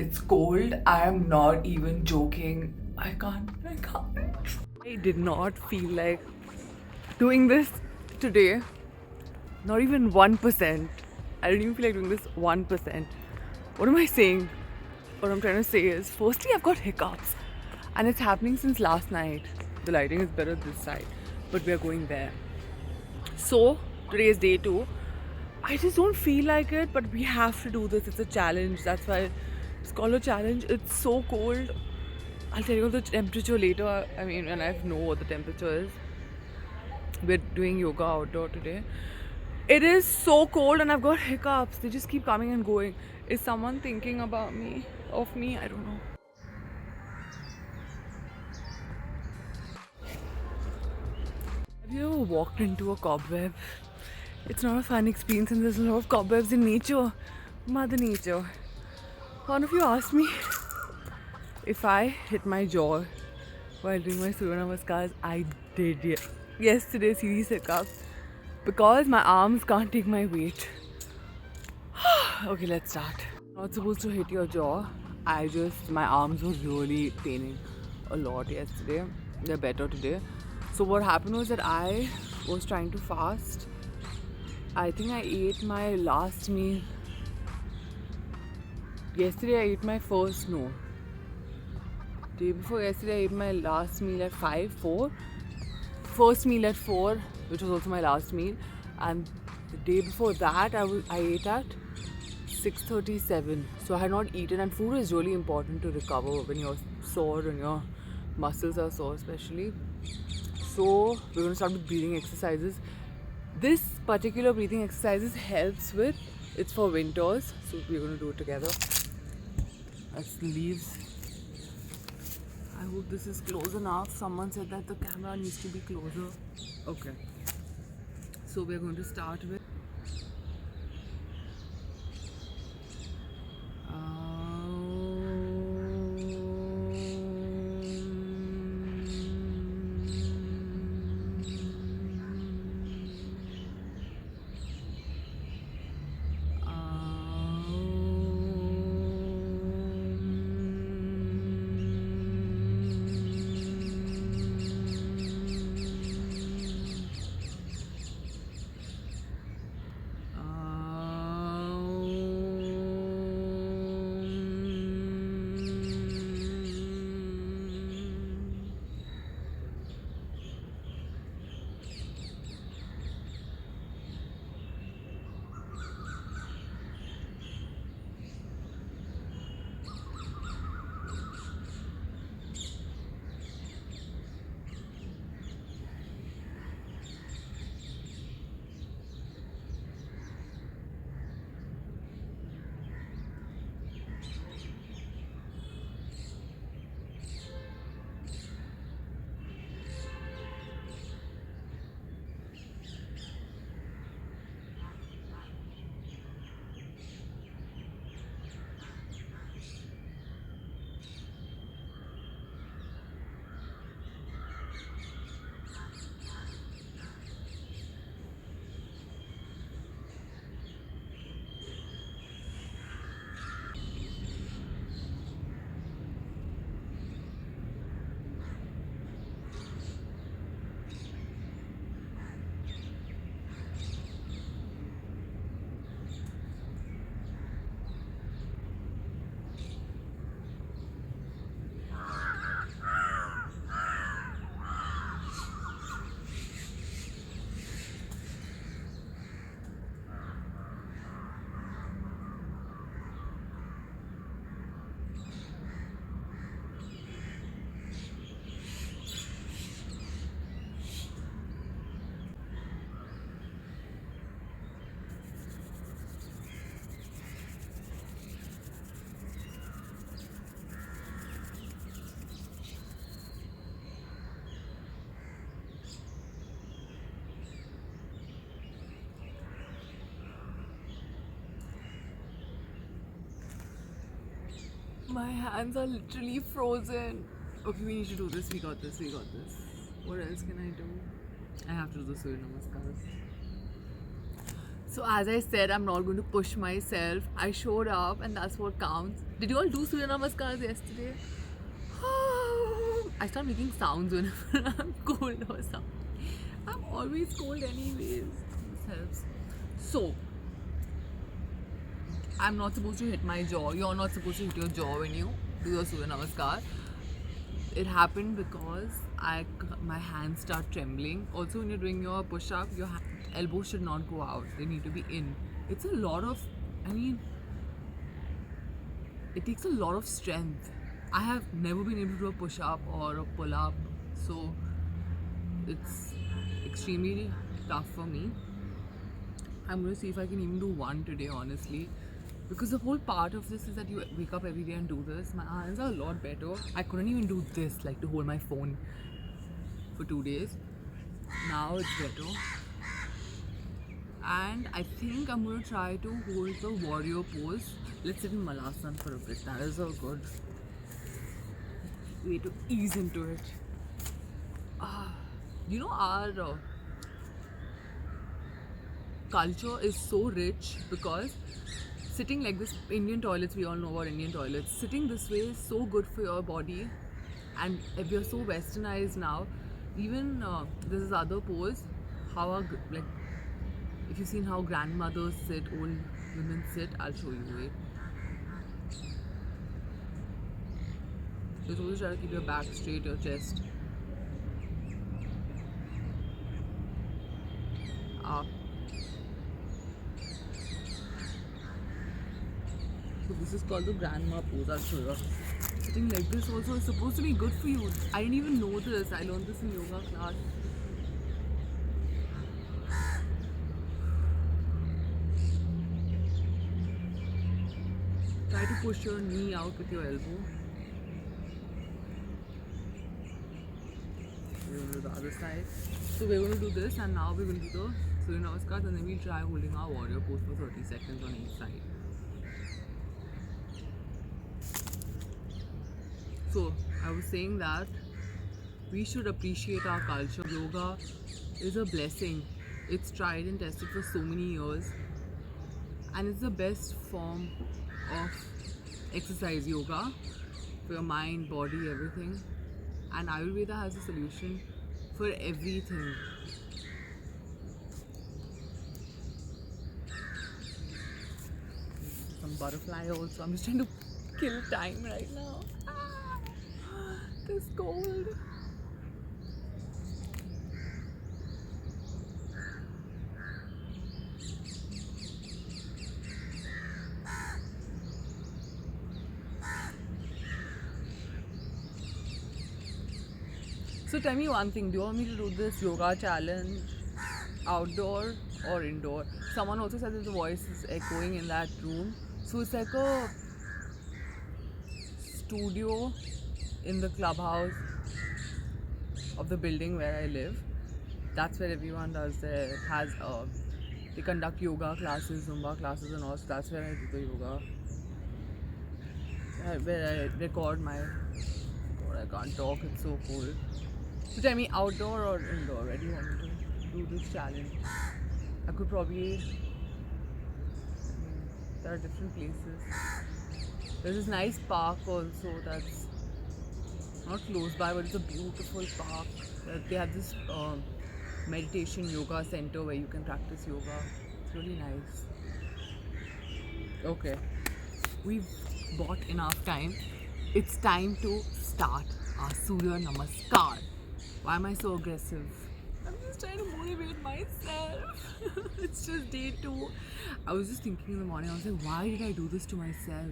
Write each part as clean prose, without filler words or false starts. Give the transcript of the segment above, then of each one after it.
It's cold. I am not even joking. I can't. I did not feel like doing this today. Not even 1%. I didn't even feel like doing this 1%. What am I saying? What I'm trying to say is, firstly, I've got hiccups. And it's happening since last night. The lighting is better this side. But we are going there. So, today is day 2. I just don't feel like it, but we have to do this. It's a challenge. That's why it's called a challenge. It's so cold. I'll tell you the temperature later. I mean, when I know what the temperature is. We're doing yoga outdoor today. It is so cold and I've got hiccups. They just keep coming and going. Is someone thinking about me? Of me? I don't know. Have you ever walked into a cobweb? It's not a fun experience and there's a lot of cobwebs in nature. Mother Nature. One of you asked me if I hit my jaw while doing my Surya Namaskars. I did yesterday, serious hiccups. Because my arms can't take my weight. Okay, let's start. Not supposed to hit your jaw. My arms were really paining a lot yesterday. They're better today. So what happened was that I was trying to fast. I think I ate my last meal. Yesterday I ate my first, no. Day before yesterday I ate my last meal at 4. First meal at 4, which was also my last meal. And the day before that I ate at 6:37. So I had not eaten, and food is really important to recover when you're sore and your muscles are sore especially. So we're going to start with breathing exercises. This particular breathing exercises helps with, it's for winters, so we're going to do it together. That's the leaves. I hope this is close enough. Someone said that the camera needs to be closer. Okay. So we're going to start with my hands are literally frozen. Okay, we need to do this. We got this. What else can I do? I have to do the Surya Namaskars. So as I said, I'm not going to push myself. I showed up and that's what counts. Did you all do Surya Namaskars yesterday? I start making sounds whenever I'm cold or something. I'm always cold anyways. This helps. So, I'm not supposed to hit my jaw. You're not supposed to hit your jaw when you do your Surya Namaskar. It happened because my hands start trembling. Also, when you're doing your push-up, your elbows should not go out. They need to be in. It's a lot of, it takes a lot of strength. I have never been able to do a push-up or a pull-up, so it's extremely tough for me. I'm going to see if I can even do one today, honestly. Because the whole part of this is that you wake up every day and do this. My hands are a lot better. I couldn't even do this, like to hold my phone for 2 days. Now it's better. And I think I'm going to try to hold the warrior pose. Let's sit in Malasana for a bit. That is a good way to ease into it. You know, our culture is so rich because sitting like this, Indian toilets, we all know about Indian toilets. Sitting this way is so good for your body, and if you're so westernized now, even there's this other pose. How are like, if you've seen how grandmothers sit, old women sit, I'll show you. Wait. You're supposed to try to keep your back straight, your chest up. So this is called the grandma pose. I'll show you. Sitting like this also is supposed to be good for you. I didn't even know this. I learned this in yoga class. Try to push your knee out with your elbow. We're going to do the other side. So we're going to do this, and now we're going to do the Surya Namaskar, and then we'll try holding our warrior pose for 30 seconds on each side. So I was saying that we should appreciate our culture. Yoga is a blessing. It's tried and tested for so many years, and it's the best form of exercise, yoga, for your mind, body, everything. And Ayurveda has a solution for everything. Some butterfly also. I'm just trying to kill time right now. This cold. So tell me one thing, do you want me to do this yoga challenge outdoor or indoor? Someone also said that the voice is echoing in that room. So it's like a studio in the clubhouse of the building where I live. That's where everyone does they conduct yoga classes, Zumba classes and all. So that's where I do the yoga. Where I record my... God, I can't talk, it's so cold. So tell me, outdoor or indoor? Where do you want me to do this challenge? I could probably... there are different places. There's this nice park also that's not close by, but it's a beautiful park. They have this meditation yoga center where you can practice yoga. It's really nice. Okay, we've bought enough time. It's time to start our Surya Namaskar. Why am I so aggressive? I'm just trying to motivate myself. It's just day 2. I was just thinking in the morning, I was like, why did I do this to myself?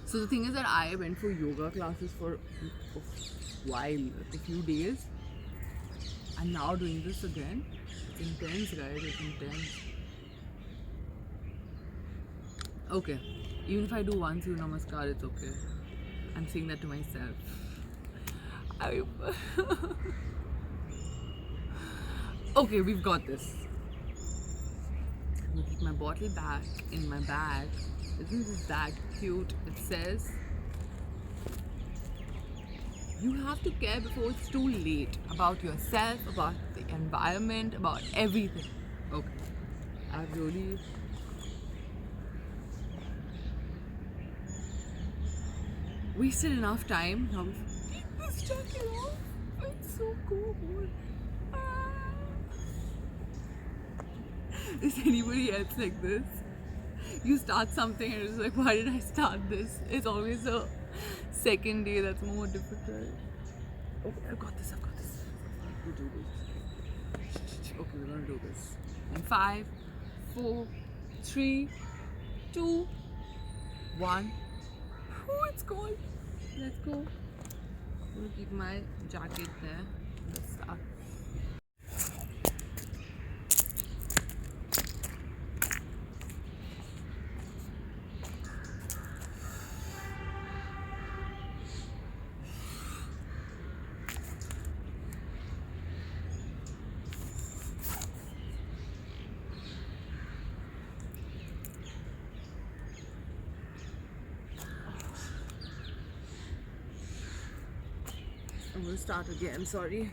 So the thing is that I went for yoga classes for a while, a few days. And now doing this again. It's intense, guys, it's intense. Okay, even if I do one Surya Namaskar, it's okay. I'm saying that to myself. Okay, we've got this. I'm gonna keep my bottle back in my bag. Isn't this that cute? It says, you have to care before it's too late about yourself, about the environment, about everything. Okay. I've really wasted enough time. Now take this jacket off. It's so cold. Ah. Is anybody else like this? You start something and it's like, why did I start this? It's always the second day that's more difficult. Okay, I've got this. We do this. Okay, we're gonna do this. In 5, 4, 3, 2, 1. Oh, it's cold. Let's go. I'm gonna keep my jacket there. Let's start. I'm gonna start again, sorry.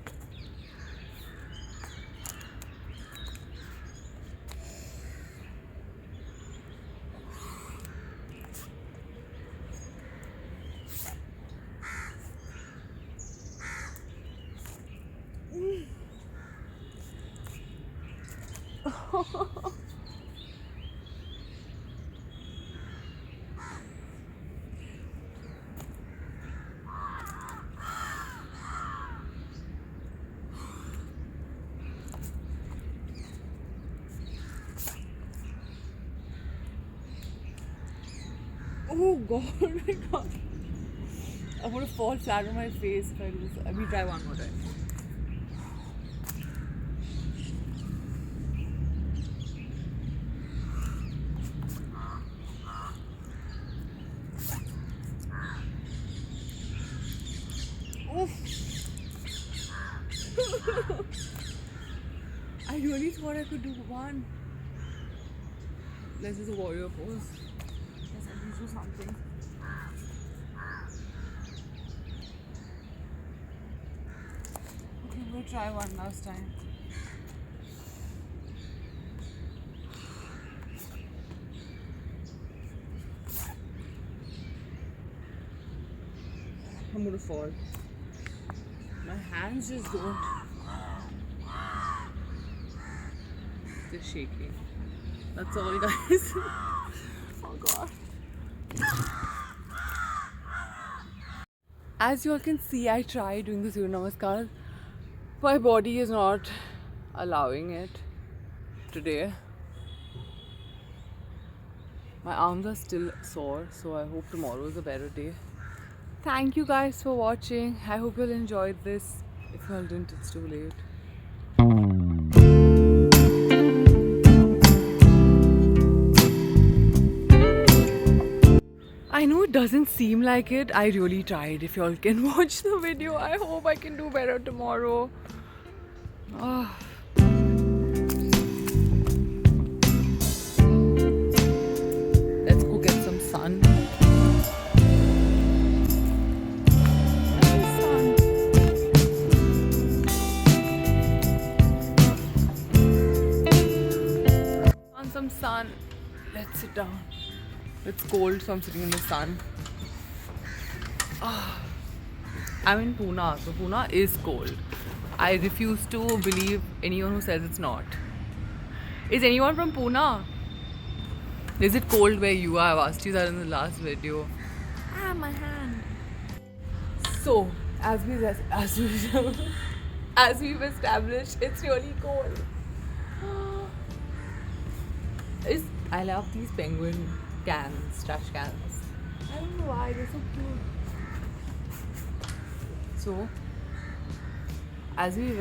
Oh god, my god. I'm gonna fall flat on my face if I do this. Let me try one more time. Oof. I really thought I could do one. This is a warrior pose. Let's at least do something. Okay, we'll try one last time. I'm gonna fall. My hands just don't. They're shaking. That's all, guys. Oh god. As you all can see, I tried doing the Surya Namaskar. My body is not allowing it today. My arms are still sore, so I hope tomorrow is a better day. Thank you guys for watching. I hope you'll enjoyed this. If you all didn't, it's too late. I know it doesn't seem like it. I really tried. If you all can watch the video, I hope I can do better tomorrow. Oh. Let's go get some sun. Want some sun? Let's sit down. It's cold, so I'm sitting in the sun. I'm in Pune, so Pune is cold. I refuse to believe anyone who says it's not. Is anyone from Pune? Is it cold where you are? I've asked you that in the last video. Ah, my hand. So, as we've established, it's really cold. I love these penguin cans, trash cans. I don't know why, they're so cute. So, as we've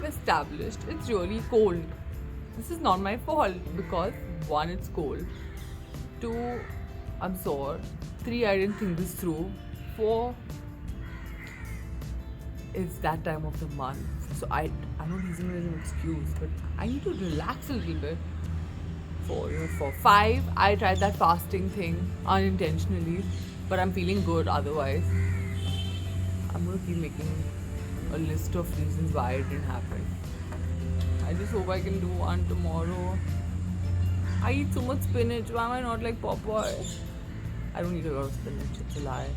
established, it's really cold. This is not my fault because 1, it's cold. 2, I'm sore. 3, I didn't think this through. 4, it's that time of the month. So I'm not using it as an excuse, but I need to relax a little bit. 4, 5, I tried that fasting thing unintentionally, but I'm feeling good otherwise. I'm gonna keep making a list of reasons why it didn't happen. I just hope I can do one tomorrow. I eat so much spinach. Why am I not like Popeye? I don't eat a lot of spinach. It's a lie.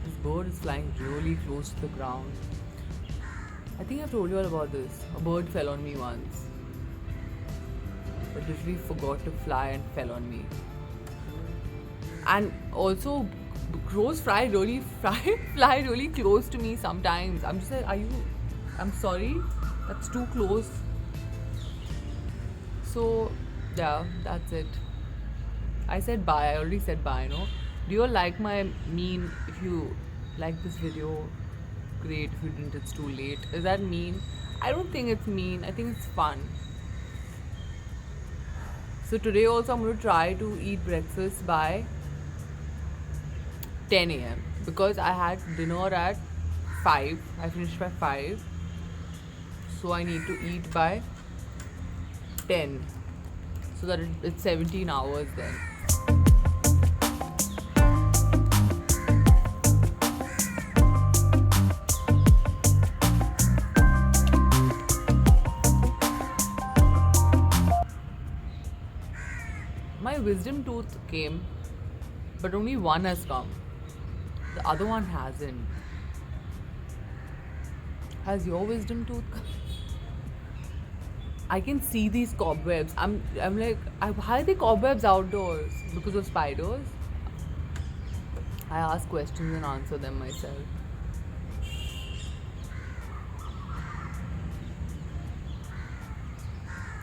This bird is flying really close to the ground. I think I've told you all about this. A bird fell on me once. It literally forgot to fly and fell on me. And also, crows fly really close to me sometimes. I'm just like, I'm sorry, that's too close. So yeah, that's it. I said bye. I already said bye. No. Do you all like my mean? If you like this video, great. If you didn't, it's too late. Is that mean? I don't think it's mean. I think it's fun. So today also I'm going to try to eat breakfast by 10 a.m. because I had dinner at 5. I finished by 5. So I need to eat by 10. So that it's 17 hours then. My wisdom tooth came, but only one has come. The other one hasn't. Has your wisdom tooth come? I can see these cobwebs. I'm like, why are they cobwebs outdoors? Because of spiders? I ask questions and answer them myself.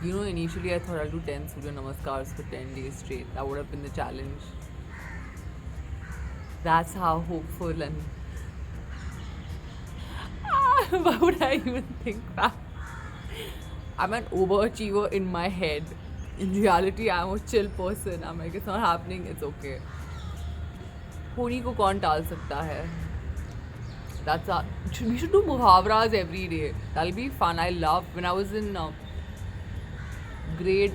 You know, initially I thought I'll do 10 Surya Namaskars for 10 days straight. That would have been the challenge. That's how hopeful and why would I even think that? I'm an overachiever in my head. In reality, I'm a chill person. I'm like, it's not happening, it's okay. होनी को कौन टाल सकता है? We should do muhavras every day. That'll be fun. I love when I was in grade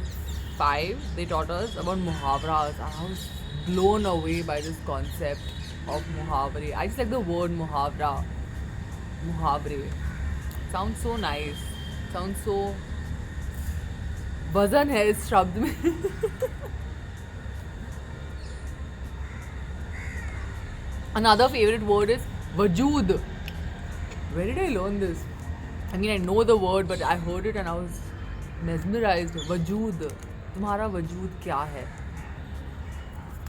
5. They taught us about muhavras. I was blown away by this concept of muhavre. I just like the word muhavra. Muhavre. Sounds so nice. Sounds so. वजन है इस शब्द में. Another favorite word is wajood. Where did I learn this? I mean, I know the word, but I heard it and I was mesmerized. Wajood. तुम्हारा वजूद क्या है?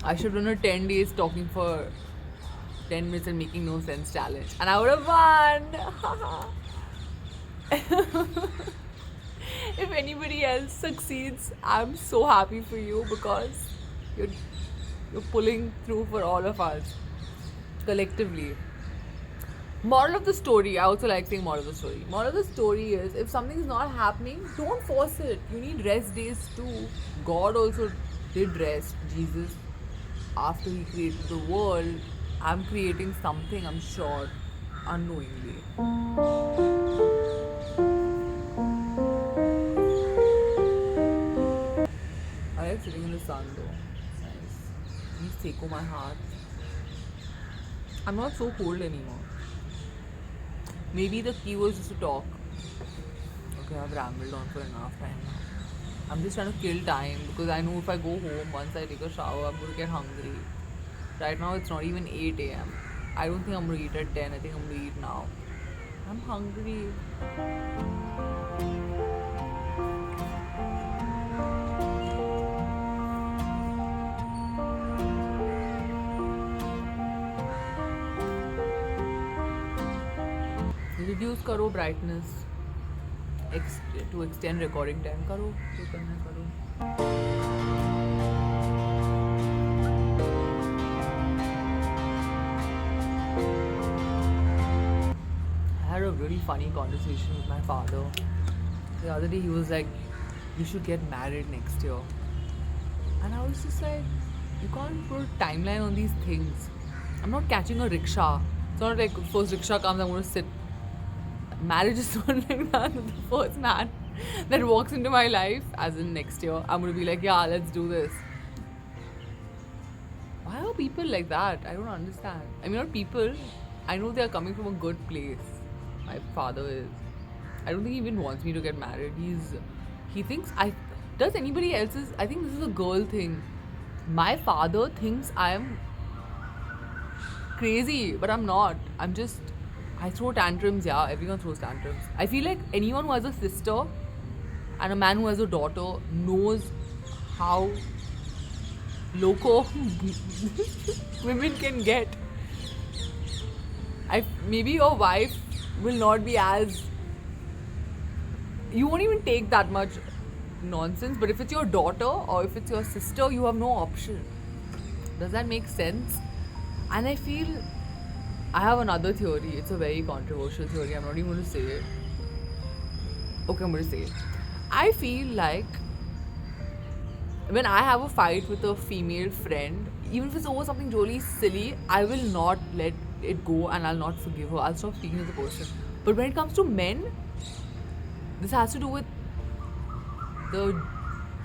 I should run a 10 days talking for 10 minutes and making no sense challenge. And I would have won! If anybody else succeeds, I'm so happy for you because you're pulling through for all of us collectively. Moral of the story, I also like saying moral of the story. Moral of the story is, if something's not happening, don't force it. You need rest days too. God also did rest. Jesus, after he created the world, I'm creating something, I'm sure, unknowingly. I like sitting in the sun though. It's nice. Please take my heart. I'm not so cold anymore. Maybe the key was just to talk. Okay, I've rambled on for enough time now. I'm just trying to kill time because I know if I go home, once I take a shower, I'm going to get hungry. Right now it's not even 8 a.m. I don't think I'm going to eat at 10. I think I'm going to eat now. I'm hungry. Reduce karo brightness to extend recording time. Karo, जो करना है करो. I had a really funny conversation with my father. The other day he was like, "You should get married next year," and I was just like, "You can't put a timeline on these things. I'm not catching a rickshaw. It's not like first rickshaw comes, I'm going to sit." Marriage is not like that. The first man that walks into my life, as in next year, I'm going to be like, yeah, let's do this. Why are people like that? I don't understand. I mean, not people. I know they are coming from a good place. my father is. I don't think he even wants me to get married. He thinks does anybody else's, I think this is a girl thing. My father thinks I am crazy, but I'm not. I throw tantrums, yeah, everyone throws tantrums. I feel like anyone who has a sister and a man who has a daughter knows how loco women can get. Maybe your wife will not be as, you won't even take that much nonsense, but if it's your daughter or if it's your sister, you have no option. Does that make sense? And I feel I have another theory. It's a very controversial theory. I'm not even going to say it. Okay, I'm going to say it. I feel like when I have a fight with a female friend, even if it's over something really silly, I will not let it go and I'll not forgive her. I'll stop speaking to the person. But when it comes to men, this has to do with the,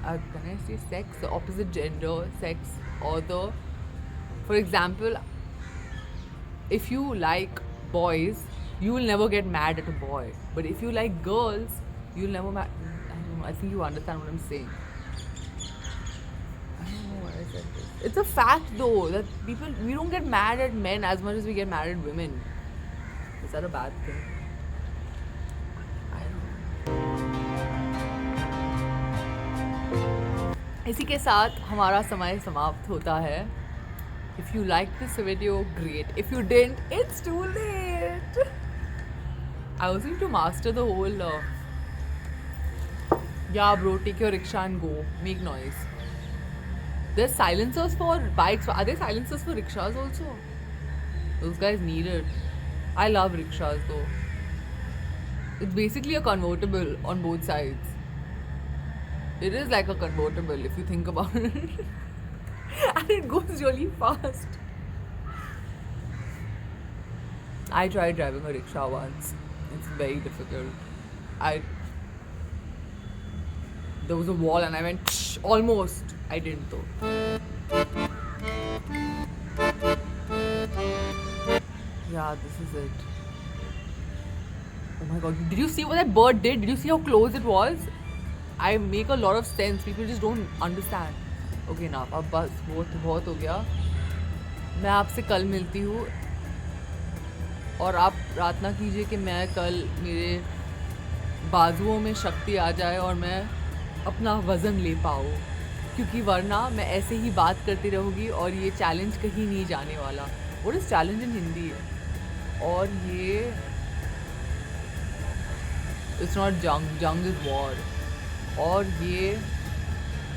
can I say sex? The opposite gender, sex, or the, for example, if you like boys, you will never get mad at a boy. But if you like girls, you'll never I don't know, I think you understand what I'm saying. I don't know why I said this. It's a fact though, that we don't get mad at men as much as we get mad at women. Is that a bad thing? I don't know. इसी के साथ हमारा समय समाप्त होता है. If you liked this video, great. If you didn't, it's too late. I was going to master the whole yeah bro, take your rickshaw and go. Make noise. There's silencers for bikes. Are there silencers for rickshaws also? Those guys need it. I love rickshaws though. It's basically a convertible on both sides. It is like a convertible if you think about it. And it goes really fast. I tried driving a rickshaw once. It's very difficult. There was a wall and I went shh, almost. I didn't though. Yeah, this is it. Oh my god, did you see what that bird did? Did you see how close it was? I make a lot of sense. People just don't understand. Okay ना, अब बस बहुत हो गया. मैं आपसे कल मिलती हूँ और आप प्रार्थना कीजिए कि मैं कल मेरे बाजुओं में शक्ति आ जाए और मैं अपना वज़न ले पाऊँ, क्योंकि वरना मैं ऐसे ही बात करती रहूँगी और ये चैलेंज कहीं नहीं जाने वाला. What is challenge in Hindi? और ये इट्स नॉट जंग इज़ वॉर. और ये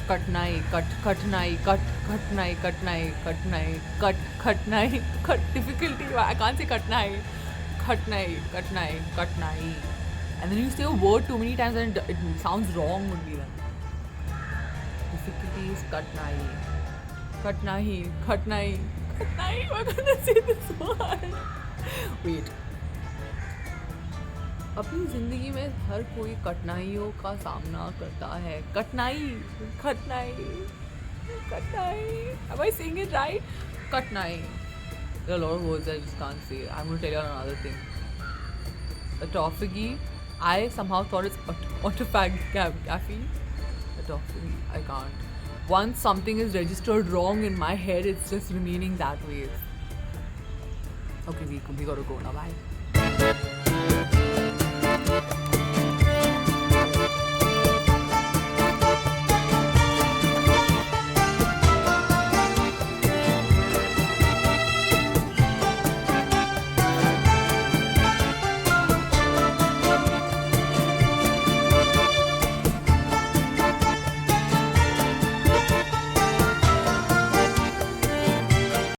कठिनाई difficulty. I can't say कठिनाई. And then you say a word too many times and it sounds wrong would be like. Difficulty is कठिनाई. We're gonna say this word. Wait. अपनी ज़िंदगी में हर कोई कठिनाइयों का सामना करता है. कठिनाई. Am I saying it right? कठिनाई. There are a lot of words I just can't say. I'm going to tell you another thing. Autophagy. I somehow thought it's autophagy. Autophagy. I can't. Once something is registered wrong in my head, it's just remaining that way. Okay, we gotta go now. Bye.